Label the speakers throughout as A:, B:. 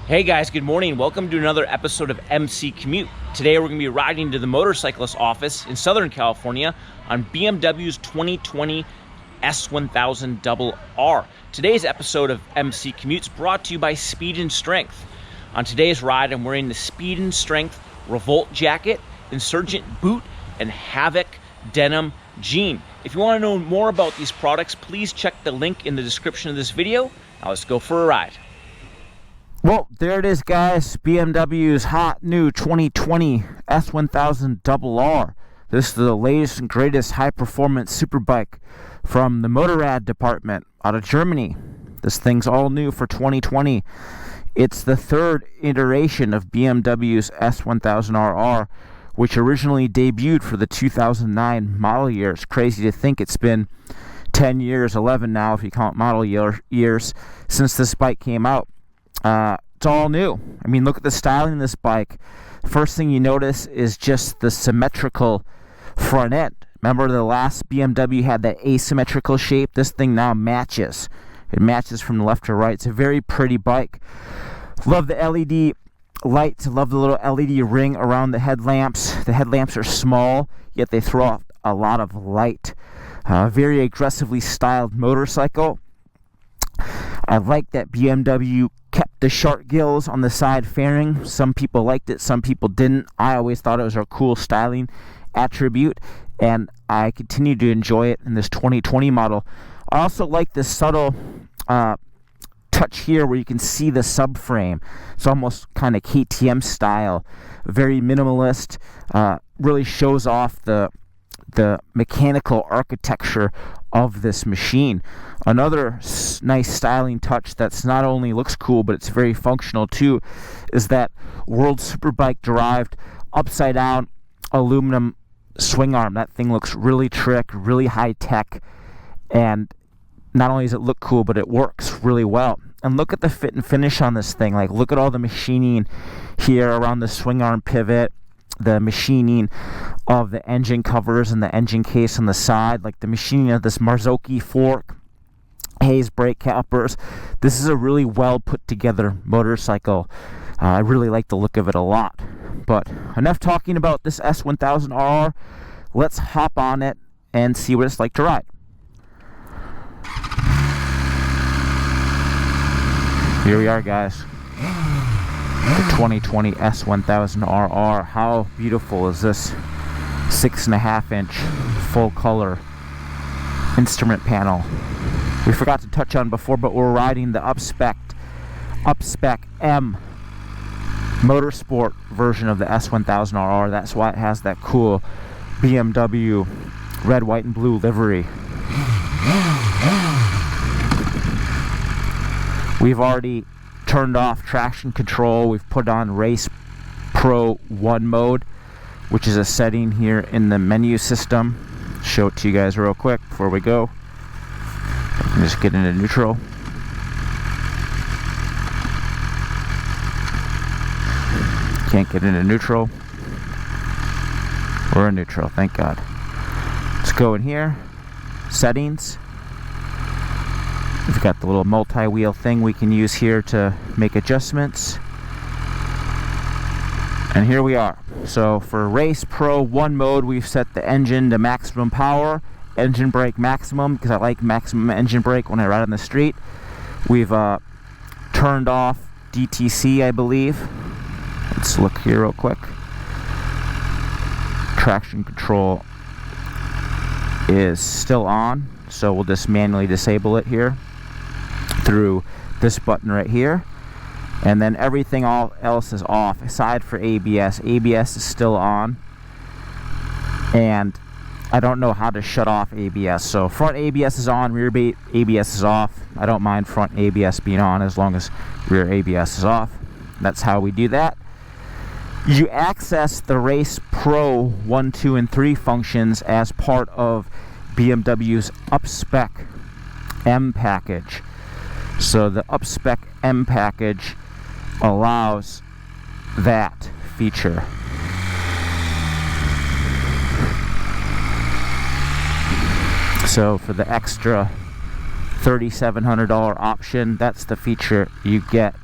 A: Hey guys, good morning. Welcome to another episode of MC Commute. Today we're going to be riding to the motorcyclist office in Southern California on BMW's 2020 S1000RR. Today's episode of MC Commute is brought to you by Speed and Strength. On today's ride, I'm wearing the Speed and Strength Revolt jacket, Insurgent boot, and Havoc denim jean. If you want to know more about these products, please check the link in the description of this video. Now let's go for a ride. Well, there it is, guys. BMW's hot new 2020 S1000RR. This is the latest and greatest high-performance superbike from the Motorrad department out of Germany. This thing's all new for 2020. It's the third iteration of BMW's S1000RR, which originally debuted for the 2009 model year. It's crazy to think it's been 10 years, 11 now if you count model years, since this bike came out. It's all new. I mean, look at the styling of this bike. First thing you notice is just the symmetrical front end. Remember the last BMW had that asymmetrical shape? This thing now matches. It matches from the left to right. It's a very pretty bike. Love the LED lights. Love the little LED ring around the headlamps. The headlamps are small, yet they throw off a lot of light. Very aggressively styled motorcycle. I like that BMW kept the shark gills on the side fairing. Some people liked it, some people didn't. I always thought it was a cool styling attribute, and I continue to enjoy it in this 2020 model. I also like this subtle touch here where you can see the subframe. It's almost kind of KTM style, very minimalist, really shows off the mechanical architecture of this machine. Another nice styling touch that's not only looks cool, but it's very functional too, is that World Superbike derived upside down aluminum swing arm. That thing looks really trick, really high tech, and not only does it look cool, but it works really well. And look at the fit and finish on this thing. Like, look at all the machining here around the swing arm pivot, the machining of the engine covers and the engine case on the side, like the machining of this Marzocchi fork, Hayes brake calipers. This is a really well put together motorcycle. I really like the look of it a lot. But enough talking about this S1000RR. Let's hop on it and see what it's like to ride. Here we are, guys. The 2020 S1000RR. How beautiful is this 6.5 inch full color instrument panel? We forgot to touch on before, but we're riding the Upspec M Motorsport version of the S1000RR. That's why it has that cool BMW red, white, and blue livery. We've already turned off traction control. We've put on Race Pro 1 mode, which is a setting here in the menu system. Show it to you guys real quick before we go. Just get into neutral. Can't get into neutral. We're in neutral, thank God. Let's go in here. Settings. We've got the little multi-wheel thing we can use here to make adjustments. And here we are. So for Race Pro 1 mode, we've set the engine to maximum power, engine brake maximum, because I like maximum engine brake when I ride on the street. We've turned off DTC, I believe. Let's look here real quick. Traction control is still on, so we'll just manually disable it here through this button right here. And then everything else is off aside for ABS. ABS is still on, and I don't know how to shut off ABS. So front ABS is on, rear ABS is off. I don't mind front ABS being on as long as rear ABS is off. That's how we do that. You access the Race Pro 1, 2, and 3 functions as part of BMW's Upspec M package. So the Upspec M package allows that feature. So for the extra $3,700 option, that's the feature you get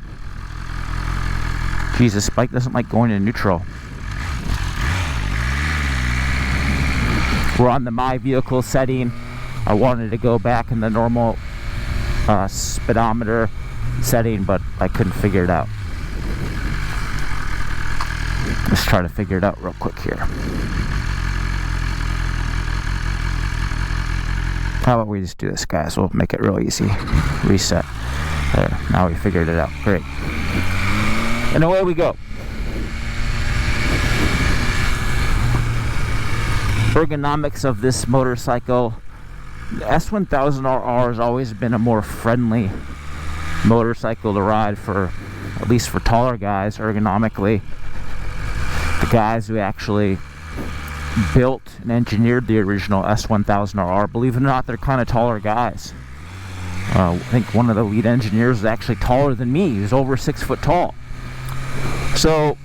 A: Jesus, bike doesn't like going in neutral. We're on the My Vehicle setting. I wanted to go back in the normal speedometer setting, but I couldn't figure it out. Let's try to figure it out real quick here. How about we just do this, guys? We'll make it real easy. Reset. There. Now we figured it out. Great. And away we go. Ergonomics of this motorcycle. The S1000RR has always been a more friendly motorcycle to ride, for at least for taller guys, ergonomically. The guys who actually built and engineered the original S1000RR, believe it or not, they're kind of taller guys. I think one of the lead engineers is actually taller than me. He was over 6 foot tall. So,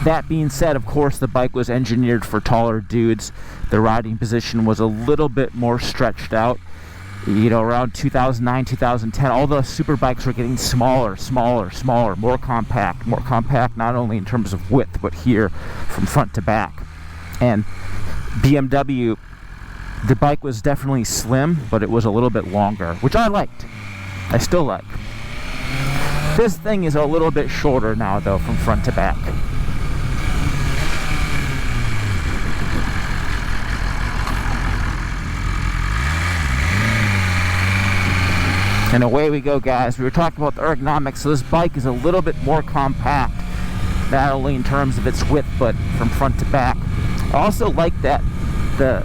A: that being said, of course, the bike was engineered for taller dudes. The riding position was a little bit more stretched out. You know, around 2009, 2010, all the super bikes were getting smaller, more compact not only in terms of width, but here from front to back. And BMW, the bike was definitely slim, but it was a little bit longer, which I liked. I still like. This thing is a little bit shorter now, though, from front to back. And away we go, guys. We were talking about the ergonomics, so this bike is a little bit more compact, not only in terms of its width, but from front to back. I also like that the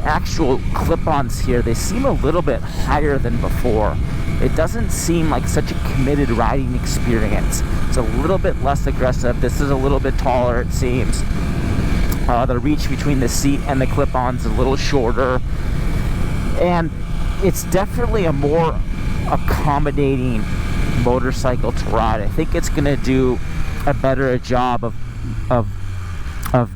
A: actual clip-ons here, they seem a little bit higher than before. It doesn't seem like such a committed riding experience. It's a little bit less aggressive. This is a little bit taller, it seems. The reach between the seat and the clip-ons is a little shorter. And it's definitely a more accommodating motorcycle to ride. I think it's going to do a better job of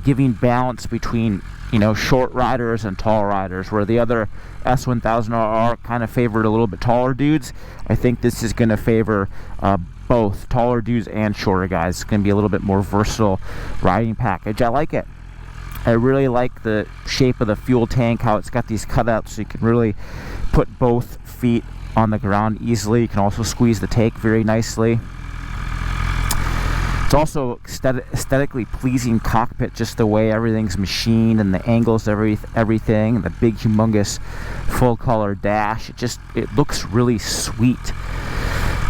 A: giving balance between, you know, short riders and tall riders, where the other S1000RR kind of favored a little bit taller dudes. I think this is going to favor both taller dudes and shorter guys. It's going to be a little bit more versatile riding package. I like it. I really like the shape of the fuel tank, how it's got these cutouts so you can really put both feet on the ground easily. You can also squeeze the tank very nicely. It's also aesthetically pleasing cockpit, just the way everything's machined and the angles, everything, the big humongous full color dash. It looks really sweet.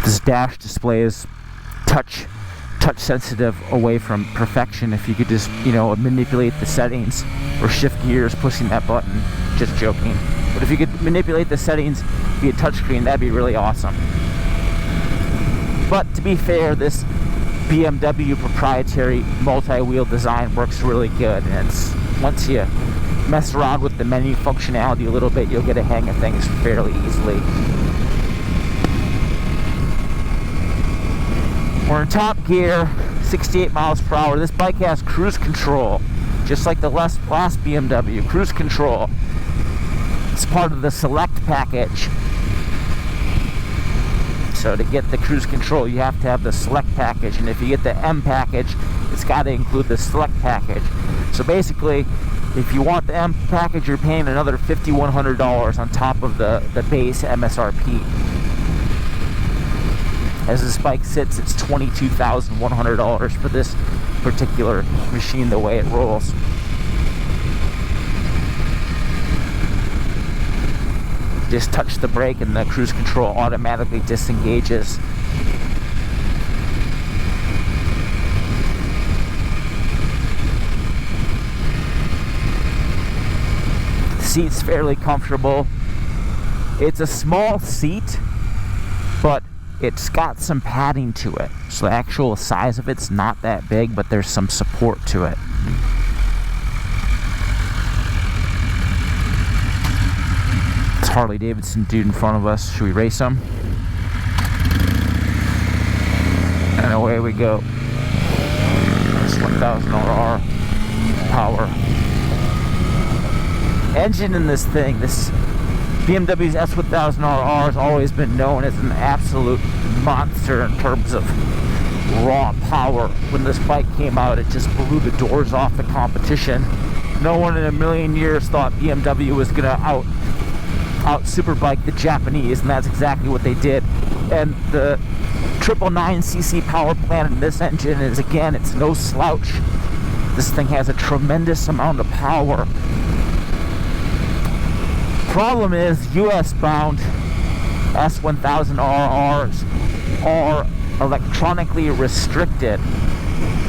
A: This dash display is touch sensitive, away from perfection. If you could just, you know, manipulate the settings or shift gears pushing that button. Just joking. But if you could manipulate the settings via touchscreen, that'd be really awesome. But to be fair, this BMW proprietary multi-wheel design works really good, and once you mess around with the menu functionality a little bit, you'll get a hang of things fairly easily. We're in top gear, 68 miles per hour. This bike has cruise control, just like the last BMW. Cruise control. It's part of the Select package. So to get the cruise control, you have to have the Select package, and if you get the M package, it's got to include the Select package. So basically, if you want the M package, you're paying another $5,100 on top of the base MSRP. As this bike sits, it's $22,100 for this particular machine, the way it rolls. Just touch the brake and the cruise control automatically disengages. The seat's fairly comfortable. It's a small seat, but it's got some padding to it. So the actual size of it's not that big, but there's some support to it. Harley Davidson dude in front of us. Should we race him? And away we go. This 1000RR power. Engine in this thing, this BMW's S1000RR has always been known as an absolute
B: monster in terms of raw power. When this bike came out, it just blew the doors off the competition. No one in a million years thought BMW was gonna out superbike the Japanese, and that's exactly what they did. And the 999cc power plant in this engine is, again, it's no slouch. This thing has a tremendous amount of power. Problem is, US bound S1000 RRs are electronically restricted,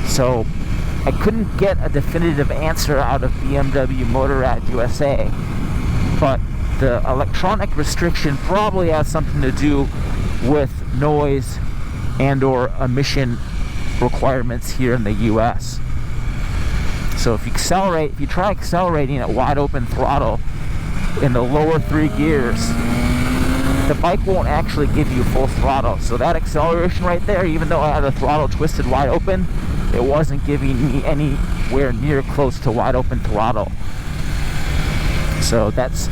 B: so I couldn't get a definitive answer out of BMW Motorrad USA, but the electronic restriction probably has something to do with noise and or emission requirements here in the US. So if you try accelerating at wide open throttle in the lower 3 gears, the bike won't actually give you full throttle. So that acceleration right there, even though I had the throttle twisted wide open, it wasn't giving me anywhere near close to wide open throttle. So that's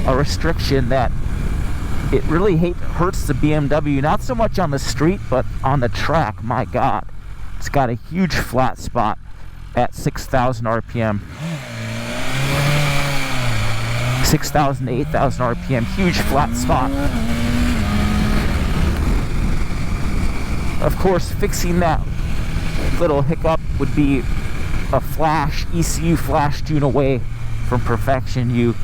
B: a restriction that it really hurts the BMW, not so much on the street, but on the track. My God, it's got a huge flat spot at 6,000 RPM. 6,000 to 8,000 RPM, huge flat spot. Of course, fixing that little hiccup would be a ECU flash tune away from perfection. You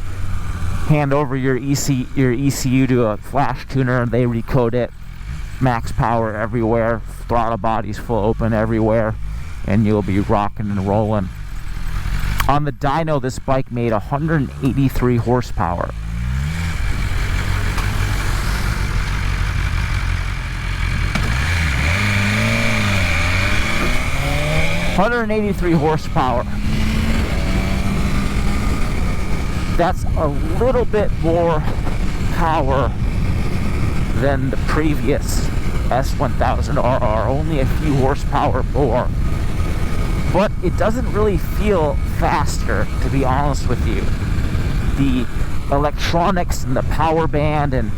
B: hand over your ECU to a flash tuner and they recode it, max power everywhere, throttle bodies full open everywhere, and you'll be rocking and rolling. On the dyno, this bike made 183 horsepower. That's a little bit more power than the previous S1000RR, only a few horsepower more. But it doesn't really feel faster, to be honest with you. The electronics and the power band and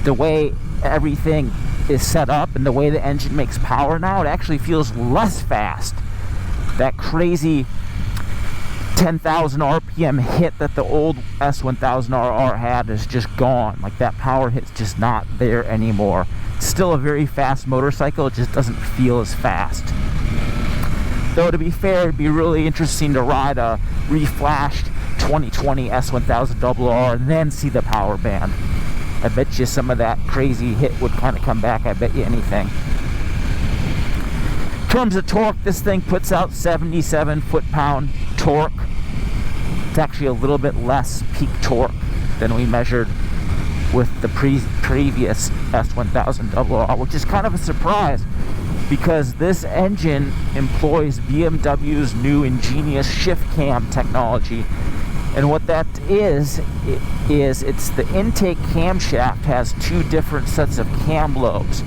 B: the way everything is set up and the way the engine makes power now, it actually feels less fast. That crazy 10,000 RPM hit that the old S1000RR had is just gone. Like, that power hit's just not there anymore. It's still a very fast motorcycle, it just doesn't feel as fast. Though, to be fair, it'd be really interesting to ride a reflashed 2020 S1000RR and then see the power band. I bet you some of that crazy hit would kind of come back. I bet you anything. In terms of torque, this thing puts out 77 foot-pound torque. It's actually a little bit less peak torque than we measured with the previous S1000RR, which is kind of a surprise, because this engine employs BMW's new ingenious shift cam technology. And what that is it's the intake camshaft has two different sets of cam lobes.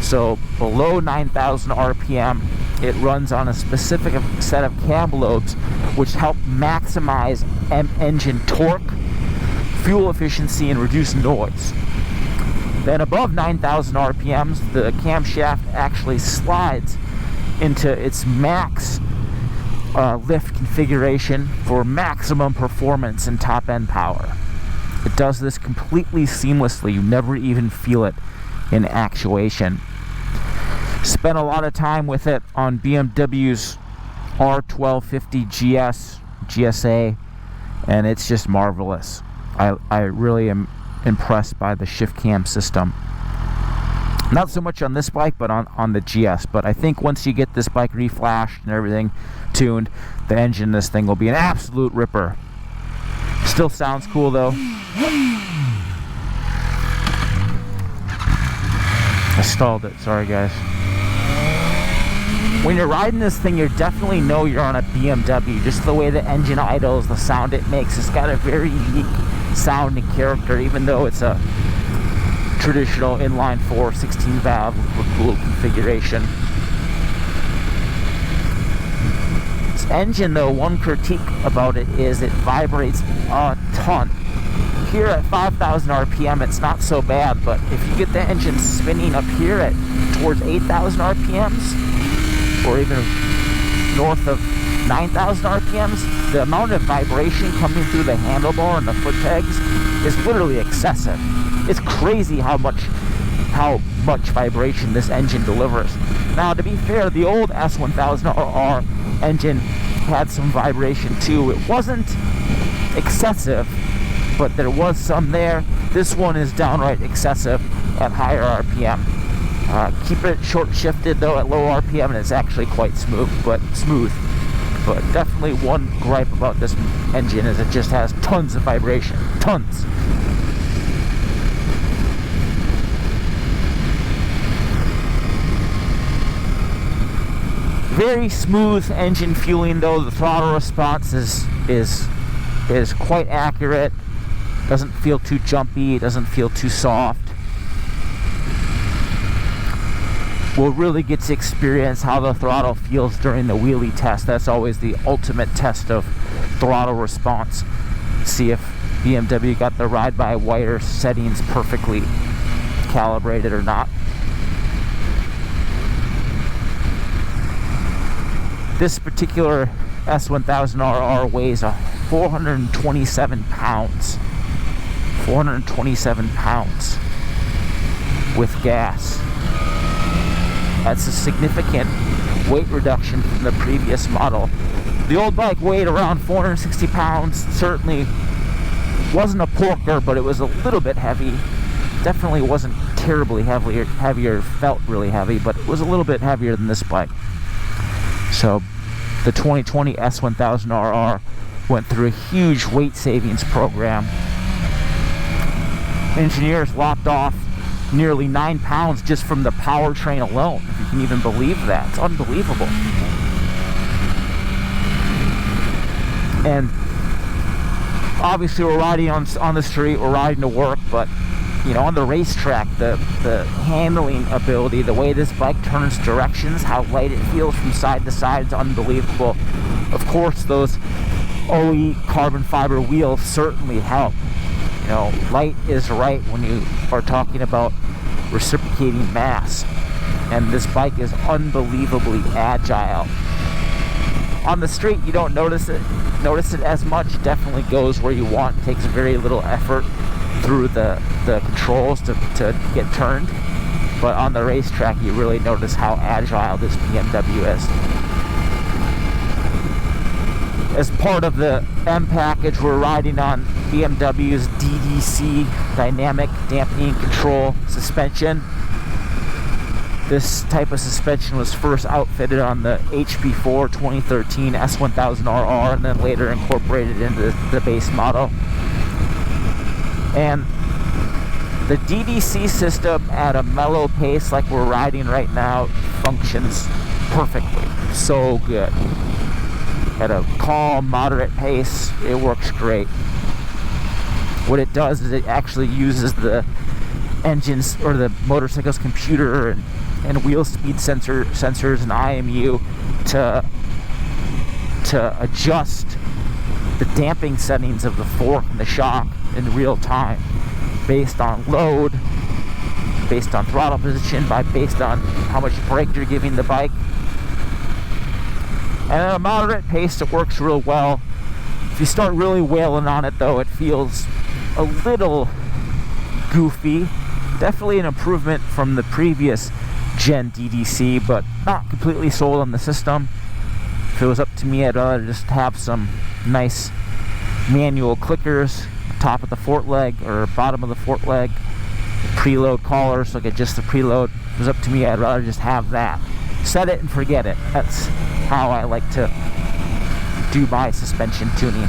B: So below 9,000 RPM, it runs on a specific set of cam lobes, which help maximize engine torque, fuel efficiency, and reduce noise. Then above 9,000 RPMs, the camshaft actually slides into its max lift configuration for maximum performance and top-end power. It does this completely seamlessly. You never even feel it in actuation. Spent a lot of time with it on BMW's R1250 GSA, and it's just marvelous. I really am impressed by the shift cam system. Not so much on this bike, but on the GS. But I think once you get this bike reflashed and everything tuned, the engine in this thing will be an absolute ripper. Still sounds cool though. I stalled it, sorry guys. When you're riding this thing, you definitely know you're on a BMW. Just the way the engine idles, the sound it makes, it's got a very unique sound and character, even though it's a traditional inline 4 16 valve with dual configuration. This engine though, one critique about it is it vibrates a ton. here at 5,000 RPM, it's not so bad, but if you get the engine spinning up here at towards 8,000 RPMs, or even north of 9,000 RPMs, the amount of vibration coming through the handlebar and the foot pegs is literally excessive. It's crazy how much vibration this engine delivers. Now, to be fair, the old S1000RR engine had some vibration too. It wasn't excessive, but there was some there. This one is downright excessive at higher RPM. Keep it short shifted though at low RPM and it's actually quite smooth. But definitely one gripe about this engine is it just has tons of vibration. Tons. Very smooth engine fueling though. The throttle response is quite accurate. Doesn't feel too jumpy, doesn't feel too soft. We'll really get to experience how the throttle feels during the wheelie test. That's always the ultimate test of throttle response. See if BMW got the ride-by-wire settings perfectly calibrated or not. This particular S1000RR weighs 427 pounds. 427 pounds with gas. That's a significant weight reduction from the previous model. The old bike weighed around 460 pounds. Certainly wasn't a porker, but it was a little bit heavy. Definitely wasn't terribly heavier, felt really heavy, but it was a little bit heavier than this bike. So the 2020 S1000RR went through a huge weight savings program. Engineers lopped off nearly 9 pounds just from the powertrain alone, if you can even believe that. It's unbelievable. And obviously we're riding on the street, we're riding to work, but you know, on the racetrack, the handling ability, the way this bike turns directions, how light it feels from side to side is unbelievable. Of course, those OE carbon fiber wheels certainly help. You know, light is right when you are talking about reciprocating mass. And this bike is unbelievably agile. On the street, you don't notice it as much. Definitely goes where you want. It takes very little effort through the controls to get turned. But on the racetrack, you really notice how agile this BMW is. As part of the M package, we're riding on BMW's DDC Dynamic Dampening Control suspension. This type of suspension was first outfitted on the HP4 2013 S1000RR and then later incorporated into the base model. And the DDC system at a mellow pace like we're riding right now functions perfectly. So good. At a calm, moderate pace, it works great. What it does is it actually uses the engine's or the motorcycle's computer and wheel speed sensors and IMU to adjust the damping settings of the fork and the shock in real time, based on load, based on throttle position, based on how much brake you're giving the bike. And at a moderate pace, it works real well. If you start really wailing on it, though, it feels a little goofy. Definitely an improvement from the previous gen DDC, but not completely sold on the system. If it was up to me, I'd rather just have some nice manual clickers, top of the fort leg or bottom of the fort leg, preload collar, so I get just the preload. If it was up to me, I'd rather just have that. Set it and forget it. That's how I like to do my suspension tuning.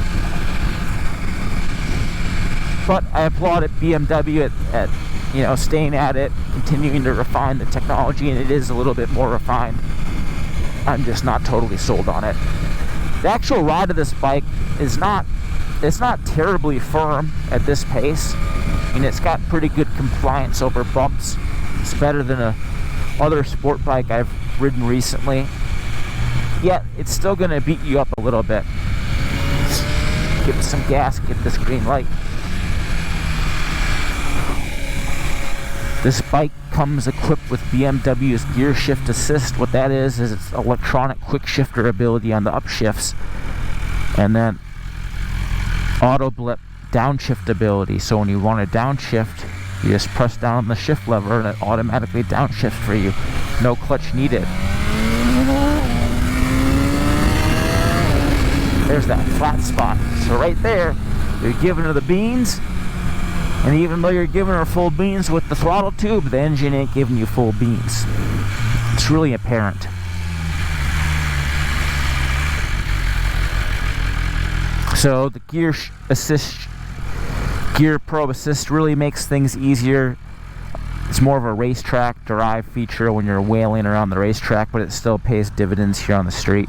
B: But I applaud BMW at you know, staying at it, continuing to refine the technology, and it is a little bit more refined. I'm just not totally sold on it. The actual ride of this bike is not terribly firm at this pace. I mean, it's got pretty good compliance over bumps. It's better than a other sport bike I've ridden recently. Yet it's still going to beat you up a little bit. Let's give it some gas, get this green light. This bike comes equipped with BMW's Gear Shift Assist. What that is it's electronic quick shifter ability on the upshifts, and then auto blip downshift ability. So when you want to downshift, you just press down on the shift lever and it automatically downshifts for you. No clutch needed. There's that flat spot. So right there, you're giving her the beans, and even though you're giving her full beans with the throttle tube, the engine ain't giving you full beans. It's really apparent. So the Gear Probe Assist really makes things easier. It's more of a racetrack derived feature when you're wailing around the racetrack, but it still pays dividends here on the street.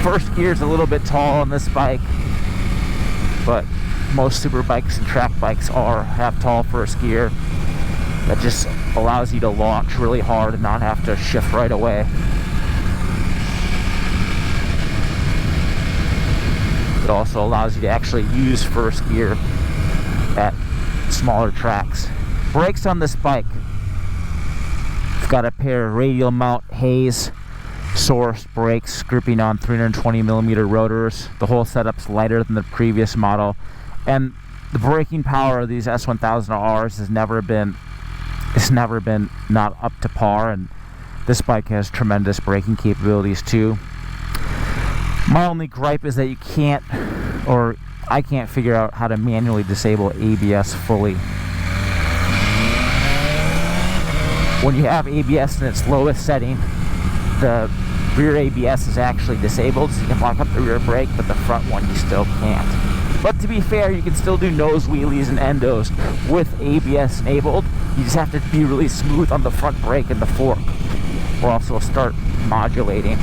B: First gear is a little bit tall on this bike, but most super bikes and track bikes have tall first gear. That just allows you to launch really hard and not have to shift right away. It also allows you to actually use first gear at smaller tracks. Brakes on this bike, I've got a pair of radial mount Hayes sourced brakes gripping on 320mm rotors. The whole setup's lighter than the previous model, and the braking power of these S1000Rs has never been not up to par, and this bike has tremendous braking capabilities too. My only gripe is that you can't, or I can't figure out how to manually disable ABS fully. When you have ABS in its lowest setting, the rear ABS is actually disabled, so you can lock up the rear brake, but the front one you still can't. But to be fair, you can still do nose wheelies and endos with ABS enabled. You just have to be really smooth on the front brake and the fork, or else it'll start modulating.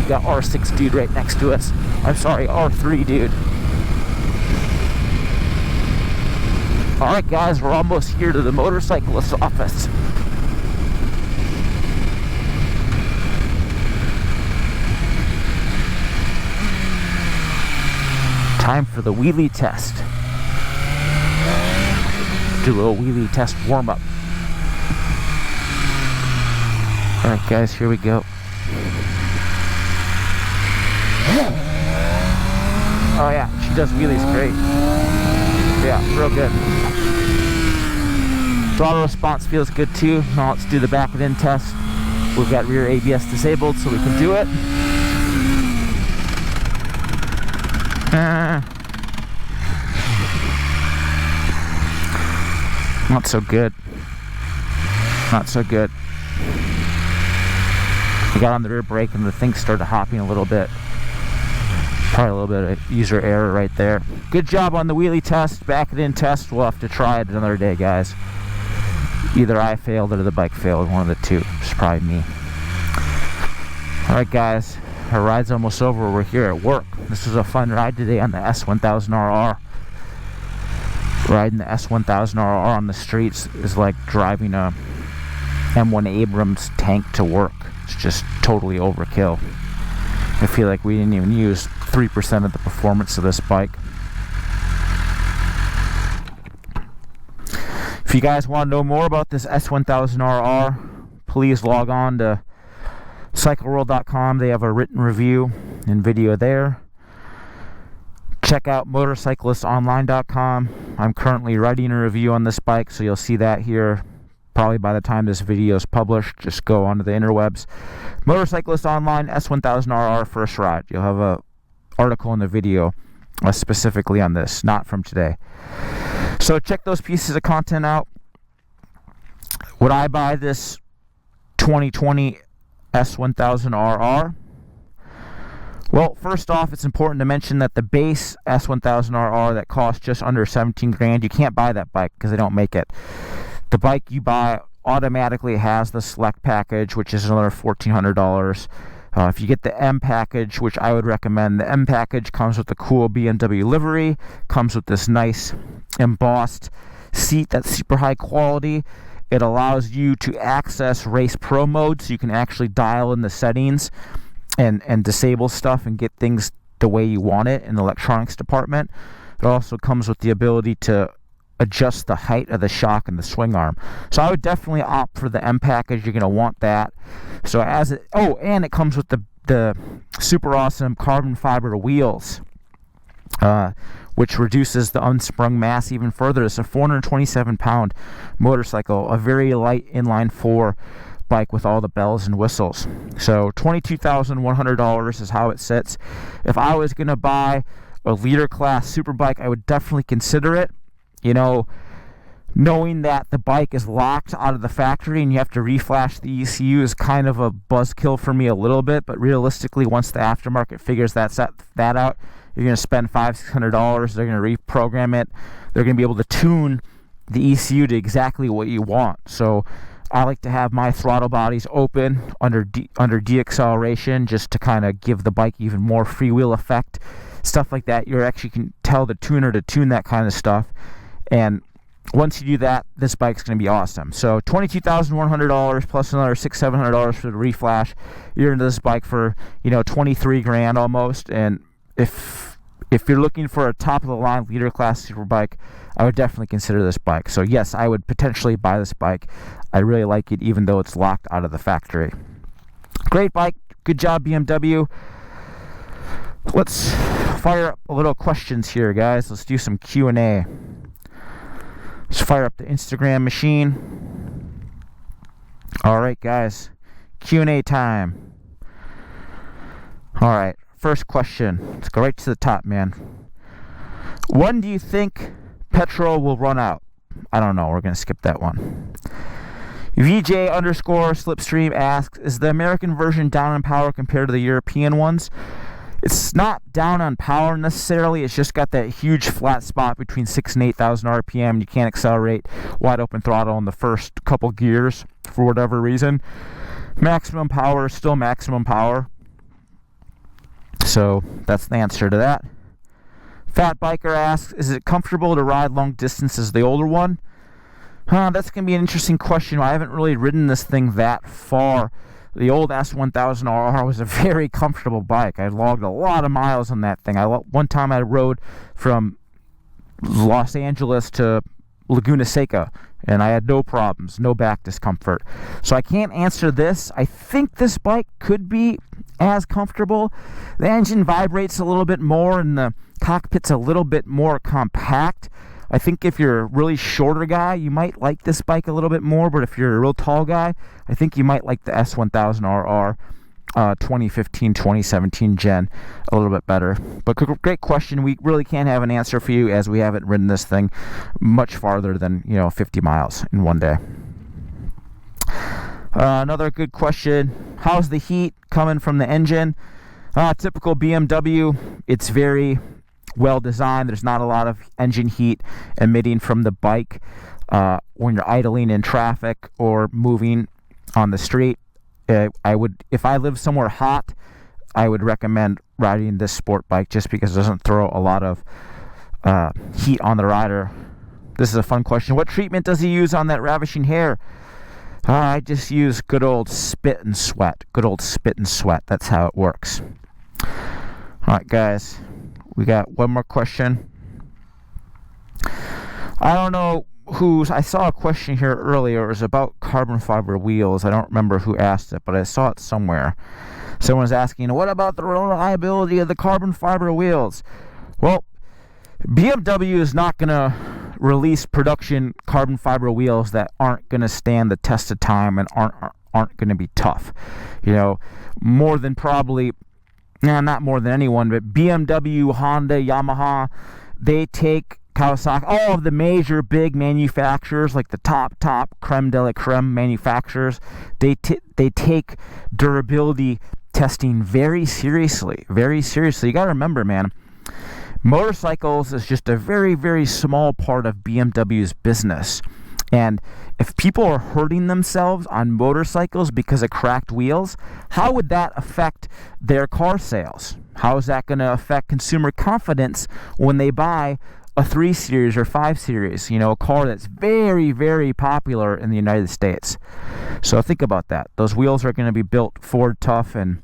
B: We got R6 dude right next to us. I'm sorry, R3 dude. Alright guys, we're almost here to the motorcyclist's office. Time for the wheelie test. Do a little wheelie test warm-up. Alright guys, here we go. Oh yeah, she does wheelies great. Yeah, real good. Throttle response feels good too. Now let's do the back and in test. We've got rear ABS disabled, so we can do it. Not so good. Not so good. We got on the rear brake and the thing started hopping a little bit. Probably a little bit of user error right there. Good job on the wheelie test. Back it in test. We'll have to try it another day, guys. Either I failed or the bike failed. One of the two. It's probably me. Alright guys, our ride's almost over. We're here at work. This was a fun ride today on the S1000RR. Riding the S1000RR on the streets is like driving a M1 Abrams tank to work. It's just totally overkill. I feel like we didn't even use 3% of the performance of this bike. If you guys want to know more about this S1000RR, please log on to cycleworld.com. They have a written review and video there. Check out motorcyclistonline.com. I'm currently writing a review on this bike, so you'll see that here probably by the time this video is published. Just go onto the interwebs. Motorcyclist Online S1000RR first ride. You'll have a article in the video specifically on this, not from today. So check those pieces of content out. Would I buy this 2020 S1000RR? Well, first off, it's important to mention that the base S1000RR that costs just under 17 grand, you can't buy that bike because they don't make it. The bike you buy automatically has the Select package, which is another $1,400. If you get the M package, which I would recommend, the M package comes with the cool BMW livery, comes with this nice embossed seat that's super high quality. It allows you to access Race Pro mode, so you can actually dial in the settings and disable stuff and get things the way you want it in the electronics department. It also comes with the ability to adjust the height of the shock and the swing arm. So I would definitely opt for the M package. You're going to want that. So and it comes with the super awesome carbon fiber wheels, which reduces the unsprung mass even further. It's a 427-pound motorcycle, a very light inline 4 bike with all the bells and whistles. So $22,100 is how it sits. If I was going to buy a leader class super bike, I would definitely consider it. You know, knowing that the bike is locked out of the factory and you have to reflash the ECU is kind of a buzzkill for me a little bit, but realistically, once the aftermarket figures that out, you're going to spend $500-600. They're going to reprogram it. They're going to be able to tune the ECU to exactly what you want. So I like to have my throttle bodies open under deacceleration, just to kind of give the bike even more freewheel effect, stuff like that. You actually can tell the tuner to tune that kind of stuff, and once you do that, this bike's going to be awesome. So $22,100 plus another $600-700 for the reflash. You're into this bike for, $23,000 almost. And if you're looking for a top of the line leader class super bike, I would definitely consider this bike. So yes, I would potentially buy this bike. I really like it, even though it's locked out of the factory. Great bike. Good job, BMW. Let's fire up a little questions here, guys. Let's do some Q&A. Let's fire up the Instagram machine. All right, guys. Q&A time. All right. First question. Let's go right to the top, man. When do you think petrol will run out? I don't know. We're going to skip that one. VJ_Slipstream asks, is the American version down on power compared to the European ones? It's not down on power necessarily. It's just got that huge flat spot between 6,000 and 8,000 RPM. You can't accelerate wide open throttle in the first couple gears for whatever reason. Maximum power is still maximum power. So that's the answer to that. Fat Biker asks, is it comfortable to ride long distances the older one? That's going to be an interesting question. I haven't really ridden this thing that far. The old S1000RR was a very comfortable bike. I logged a lot of miles on that thing. One time I rode from Los Angeles to Laguna Seca, and I had no problems, no back discomfort. So I can't answer this. I think this bike could be as comfortable. The engine vibrates a little bit more, and the cockpit's a little bit more compact. I think if you're a really shorter guy, you might like this bike a little bit more, but if you're a real tall guy, I think you might like the S1000RR 2015-2017 gen a little bit better. But great question. We really can't have an answer for you, as we haven't ridden this thing much farther than 50 miles in one day. Another good question. How's the heat coming from the engine? Typical BMW. It's very well designed. There's not a lot of engine heat emitting from the bike when you're idling in traffic or moving on the street. If I live somewhere hot, I would recommend riding this sport bike, just because it doesn't throw a lot of heat on the rider. This is a fun question. What treatment does he use on that ravishing hair? I just use good old spit and sweat. Good old spit and sweat. That's how it works. All right, guys. We got one more question. I don't know I saw a question here earlier. It was about carbon fiber wheels. I don't remember who asked it, but I saw it somewhere. Someone was asking, what about the reliability of the carbon fiber wheels? Well, BMW is not going to release production carbon fiber wheels that aren't going to stand the test of time and aren't going to be tough. More than probably... not more than anyone, but BMW, Honda, Yamaha, they take Kawasaki, all of the major big manufacturers, like the top creme de la creme manufacturers, they take durability testing very seriously, very seriously. You got to remember, man, motorcycles is just a very, very small part of BMW's business. And if people are hurting themselves on motorcycles because of cracked wheels, how would that affect their car sales? How is that going to affect consumer confidence when they buy a 3 Series or 5 Series, a car that's very, very popular in the United States? So think about that. Those wheels are going to be built Ford tough, and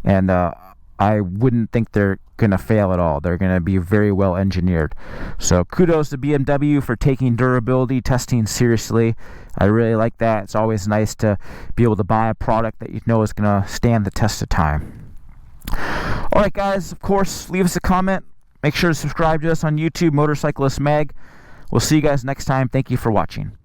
B: and I wouldn't think they're going to fail at all. They're going to be very well engineered. So kudos to BMW for taking durability testing seriously. I really like that. It's always nice to be able to buy a product that you know is going to stand the test of time. All right, guys, of course, leave us a comment. Make sure to subscribe to us on YouTube, Motorcyclist Mag. We'll see you guys next time. Thank you for watching.